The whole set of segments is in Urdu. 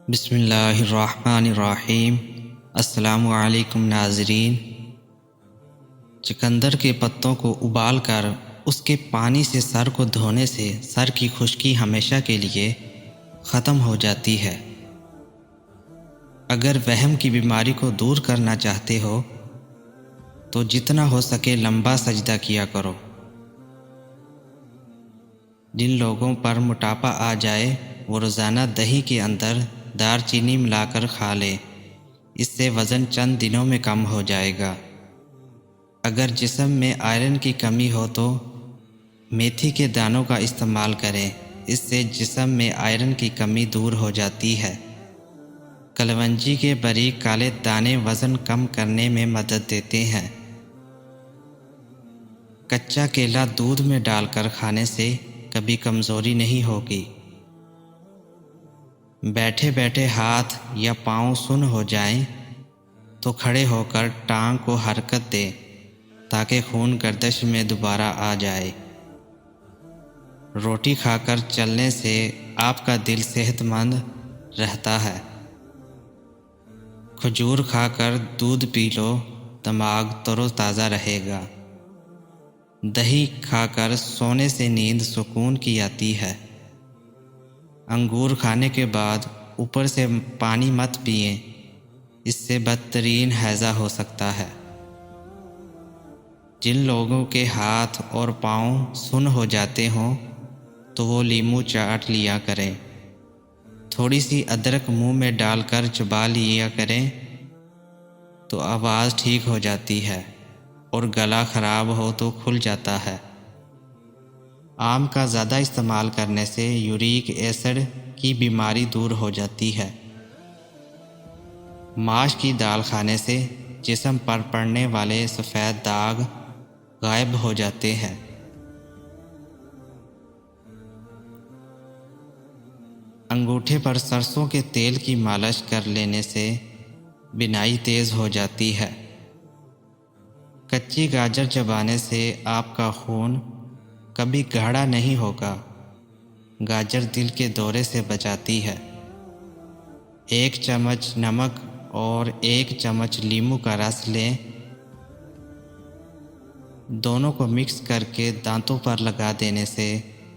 بسم اللہ الرحمن الرحیم۔ السلام علیکم ناظرین۔ چقندر کے پتوں کو ابال کر اس کے پانی سے سر کو دھونے سے سر کی خشکی ہمیشہ کے لیے ختم ہو جاتی ہے۔ اگر وہم کی بیماری کو دور کرنا چاہتے ہو تو جتنا ہو سکے لمبا سجدہ کیا کرو۔ جن لوگوں پر موٹاپا آ جائے وہ روزانہ دہی کے اندر دار چینی ملا کر کھا لے، اس سے وزن چند دنوں میں کم ہو جائے گا۔ اگر جسم میں آئرن کی کمی ہو تو میتھی کے دانوں کا استعمال کریں، اس سے جسم میں آئرن کی کمی دور ہو جاتی ہے۔ کلونجی کے باریک کالے دانے وزن کم کرنے میں مدد دیتے ہیں۔ کچا کیلا دودھ میں ڈال کر کھانے سے کبھی کمزوری نہیں ہوگی۔ بیٹھے بیٹھے ہاتھ یا پاؤں سن ہو جائیں تو کھڑے ہو کر ٹانگ کو حرکت دیں تاکہ خون گردش میں دوبارہ آ جائے۔ روٹی کھا کر چلنے سے آپ کا دل صحت مند رہتا ہے۔ کھجور کھا کر دودھ پی لو، دماغ تر و تازہ رہے گا۔ دہی کھا کر سونے سے نیند سکون کی آتی ہے۔ انگور کھانے کے بعد اوپر سے پانی مت پئیں، اس سے بدترین ہیضہ ہو سکتا ہے۔ جن لوگوں کے ہاتھ اور پاؤں سن ہو جاتے ہوں تو وہ لیموں چاٹ لیا کریں۔ تھوڑی سی ادرک منہ میں ڈال کر چبا لیا کریں تو آواز ٹھیک ہو جاتی ہے، اور گلا خراب ہو تو کھل جاتا ہے۔ آم کا زیادہ استعمال کرنے سے یوریک ایسڈ کی بیماری دور ہو جاتی ہے۔ ماش کی دال کھانے سے جسم پر پڑنے والے سفید داغ غائب ہو جاتے ہیں۔ انگوٹھے پر سرسوں کے تیل کی مالش کر لینے سے بینائی تیز ہو جاتی ہے۔ کچی گاجر چبانے سے آپ کا خون کبھی گاڑھا نہیں ہوگا۔ گاجر دل کے دورے سے بچاتی ہے۔ 1 چمچ نمک اور 1 چمچ لیموں کا رس لیں، دونوں کو مکس کر کے دانتوں پر لگا دینے سے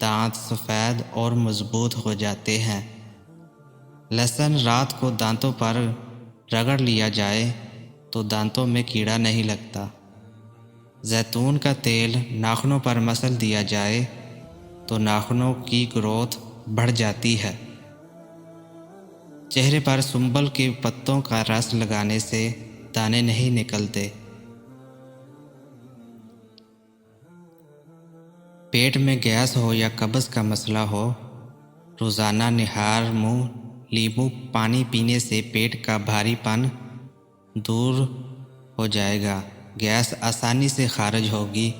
دانت سفید اور مضبوط ہو جاتے ہیں۔ لہسن رات کو دانتوں پر رگڑ لیا جائے تو دانتوں میں کیڑا نہیں لگتا۔ زیتون کا تیل ناخنوں پر مسل دیا جائے تو ناخنوں کی گروتھ بڑھ جاتی ہے۔ چہرے پر سنبل کے پتوں کا رس لگانے سے دانے نہیں نکلتے۔ پیٹ میں گیس ہو یا قبض کا مسئلہ ہو، روزانہ نہار منہ لیموں پانی پینے سے پیٹ کا بھاری پن دور ہو جائے گا، گیس آسانی سے خارج ہوگی۔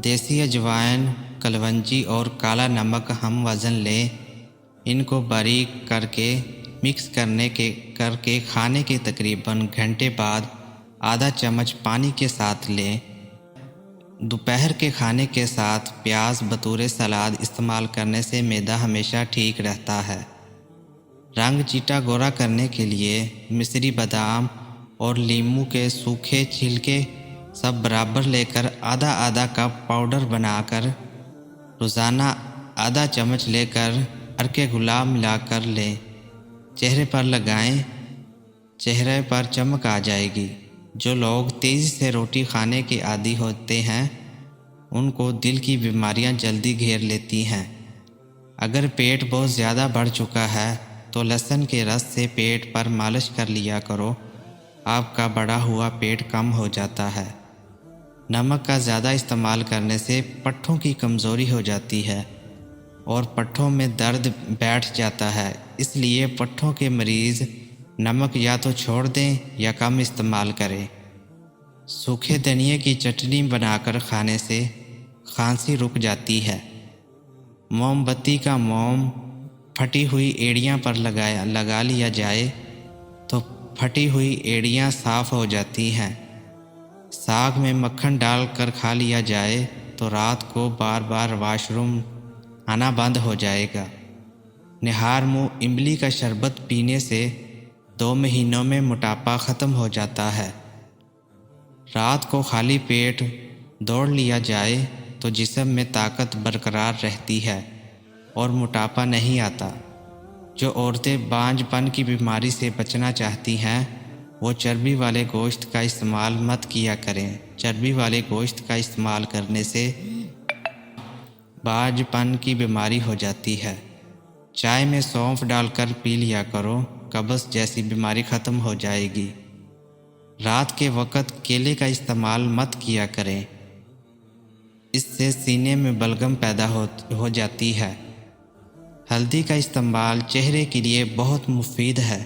دیسی اجوائن، کلونجی اور کالا نمک ہم وزن لیں، ان کو باریک کر کے مکس کر کے کھانے کے تقریباً گھنٹے بعد آدھا چمچ پانی کے ساتھ لیں۔ دوپہر کے کھانے کے ساتھ پیاز بطور سلاد استعمال کرنے سے معدہ ہمیشہ ٹھیک رہتا ہے۔ رنگ چیٹا گورا کرنے کے لیے مصری بادام اور لیموں کے سوکھے چھلکے سب برابر لے کر آدھا آدھا کپ پاؤڈر بنا کر روزانہ آدھا چمچ لے کر عرق گلاب ملا کر لیں، چہرے پر لگائیں، چہرے پر چمک آ جائے گی۔ جو لوگ تیزی سے روٹی کھانے کے عادی ہوتے ہیں ان کو دل کی بیماریاں جلدی گھیر لیتی ہیں۔ اگر پیٹ بہت زیادہ بڑھ چکا ہے تو لہسن کے رس سے پیٹ پر مالش کر لیا کرو، آپ کا بڑھا ہوا پیٹ کم ہو جاتا ہے۔ نمک کا زیادہ استعمال کرنے سے پٹھوں کی کمزوری ہو جاتی ہے اور پٹھوں میں درد بیٹھ جاتا ہے، اس لیے پٹھوں کے مریض نمک یا تو چھوڑ دیں یا کم استعمال کریں۔ سوکھے دھنیے کی چٹنی بنا کر کھانے سے کھانسی رک جاتی ہے۔ موم بتی کا موم پھٹی ہوئی ایڑیاں پر لگا لیا جائے تو پھٹی ہوئی ایڑیاں صاف ہو جاتی ہیں۔ ساگ میں مکھن ڈال کر کھا لیا جائے تو رات کو بار بار واش روم آنا بند ہو جائے گا۔ نہار منہ املی کا شربت پینے سے 2 مہینوں میں موٹاپا ختم ہو جاتا ہے۔ رات کو خالی پیٹ دوڑ لیا جائے تو جسم میں طاقت برقرار رہتی ہے اور موٹاپا نہیں آتا۔ جو عورتیں بانجھ پن کی بیماری سے بچنا چاہتی ہیں وہ چربی والے گوشت کا استعمال مت کیا کریں۔ چربی والے گوشت کا استعمال کرنے سے بانجھ پن کی بیماری ہو جاتی ہے۔ چائے میں سونف ڈال کر پی لیا کرو، قبض جیسی بیماری ختم ہو جائے گی۔ رات کے وقت کیلے کا استعمال مت کیا کریں، اس سے سینے میں بلغم پیدا ہو جاتی ہے۔ ہلدی کا استعمال چہرے کے لیے بہت مفید ہے۔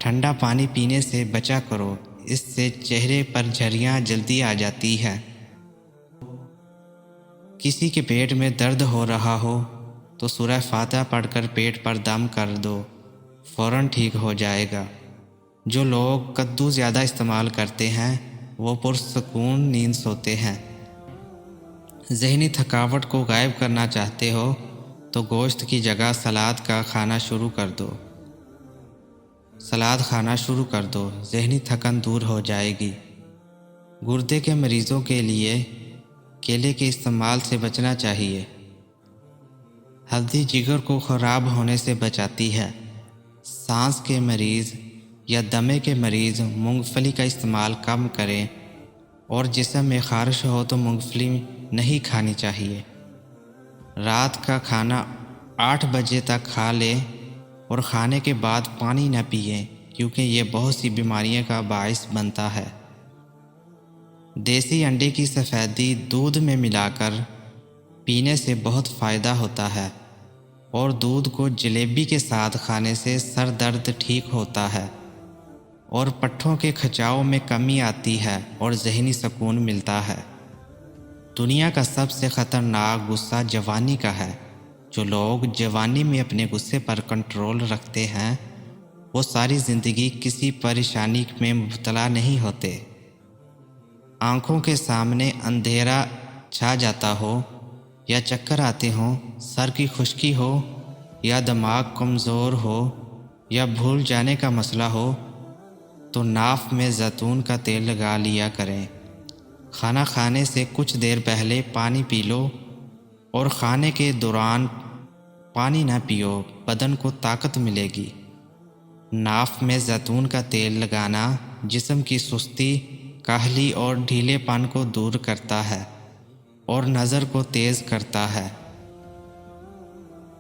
ٹھنڈا پانی پینے سے بچا کرو، اس سے چہرے پر جھریاں جلدی آ جاتی ہے۔ کسی کے پیٹ میں درد ہو رہا ہو تو سورہ فاتحہ پڑھ کر پیٹ پر دم کر دو، فوراً ٹھیک ہو جائے گا۔ جو لوگ کدو زیادہ استعمال کرتے ہیں وہ پرسکون نیند سوتے ہیں۔ ذہنی تھکاوٹ کو غائب کرنا چاہتے ہو تو گوشت کی جگہ سلاد کا کھانا شروع کر دو۔ سلاد کھانا شروع کر دو، ذہنی تھکن دور ہو جائے گی۔ گردے کے مریضوں کے لیے کیلے کے استعمال سے بچنا چاہیے۔ ہلدی جگر کو خراب ہونے سے بچاتی ہے۔ سانس کے مریض یا دمے کے مریض مونگ پھلی کا استعمال کم کریں، اور جسم میں خارش ہو تو مونگ پھلی نہیں کھانی چاہیے۔ رات کا کھانا 8 بجے تک کھا لیں اور کھانے کے بعد پانی نہ پئیں، کیونکہ یہ بہت سی بیماریوں کا باعث بنتا ہے۔ دیسی انڈے کی سفیدی دودھ میں ملا کر پینے سے بہت فائدہ ہوتا ہے، اور دودھ کو جلیبی کے ساتھ کھانے سے سر درد ٹھیک ہوتا ہے اور پٹھوں کے کھچاؤ میں کمی آتی ہے اور ذہنی سکون ملتا ہے۔ دنیا کا سب سے خطرناک غصہ جوانی کا ہے۔ جو لوگ جوانی میں اپنے غصے پر کنٹرول رکھتے ہیں وہ ساری زندگی کسی پریشانی میں مبتلا نہیں ہوتے۔ آنکھوں کے سامنے اندھیرا چھا جاتا ہو یا چکر آتے ہوں، سر کی خشکی ہو یا دماغ کمزور ہو یا بھول جانے کا مسئلہ ہو تو ناف میں زیتون کا تیل لگا لیا کریں۔ کھانا کھانے سے کچھ دیر پہلے پانی پی لو، اور کھانے کے دوران پانی نہ پیو، بدن کو طاقت ملے گی۔ ناف میں زیتون کا تیل لگانا جسم کی سستی، کاہلی اور ڈھیلے پن کو دور کرتا ہے اور نظر کو تیز کرتا ہے۔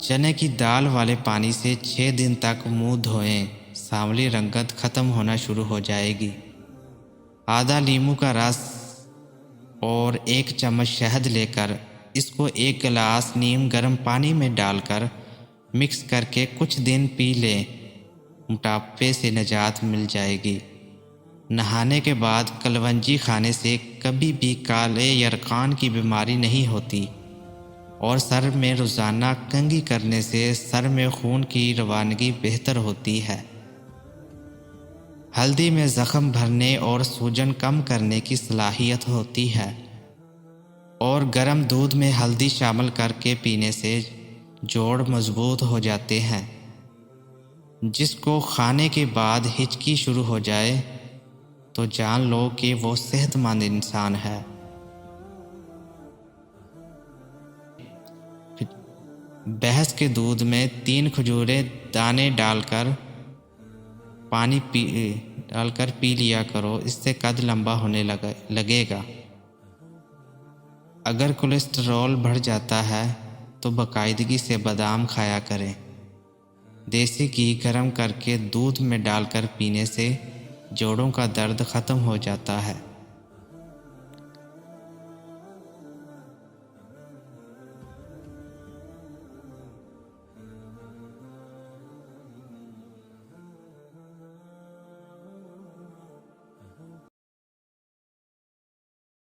چنے کی دال والے پانی سے 6 دن تک منہ دھوئیں، سانولی رنگت ختم ہونا شروع ہو جائے گی۔ آدھا لیموں کا رس اور 1 چمچ شہد لے کر اس کو 1 گلاس نیم گرم پانی میں ڈال کر مکس کر کے کچھ دن پی لیں، موٹاپے سے نجات مل جائے گی۔ نہانے کے بعد کلونجی کھانے سے کبھی بھی کالے یرقان کی بیماری نہیں ہوتی، اور سر میں روزانہ کنگھی کرنے سے سر میں خون کی روانگی بہتر ہوتی ہے۔ ہلدی میں زخم بھرنے اور سوجن کم کرنے کی صلاحیت ہوتی ہے، اور گرم دودھ میں ہلدی شامل کر کے پینے سے جوڑ مضبوط ہو جاتے ہیں۔ جس کو کھانے کے بعد ہچکی شروع ہو جائے تو جان لو کہ وہ صحت مند انسان ہے۔ بھینس کے دودھ میں 3 کھجوریں دانے ڈال کر پی لیا کرو، اس سے قد لمبا ہونے لگے گا۔ اگر کولیسٹرول بڑھ جاتا ہے تو باقاعدگی سے بادام کھایا کریں۔ دیسی گھی گرم کر کے دودھ میں ڈال کر پینے سے جوڑوں کا درد ختم ہو جاتا ہے۔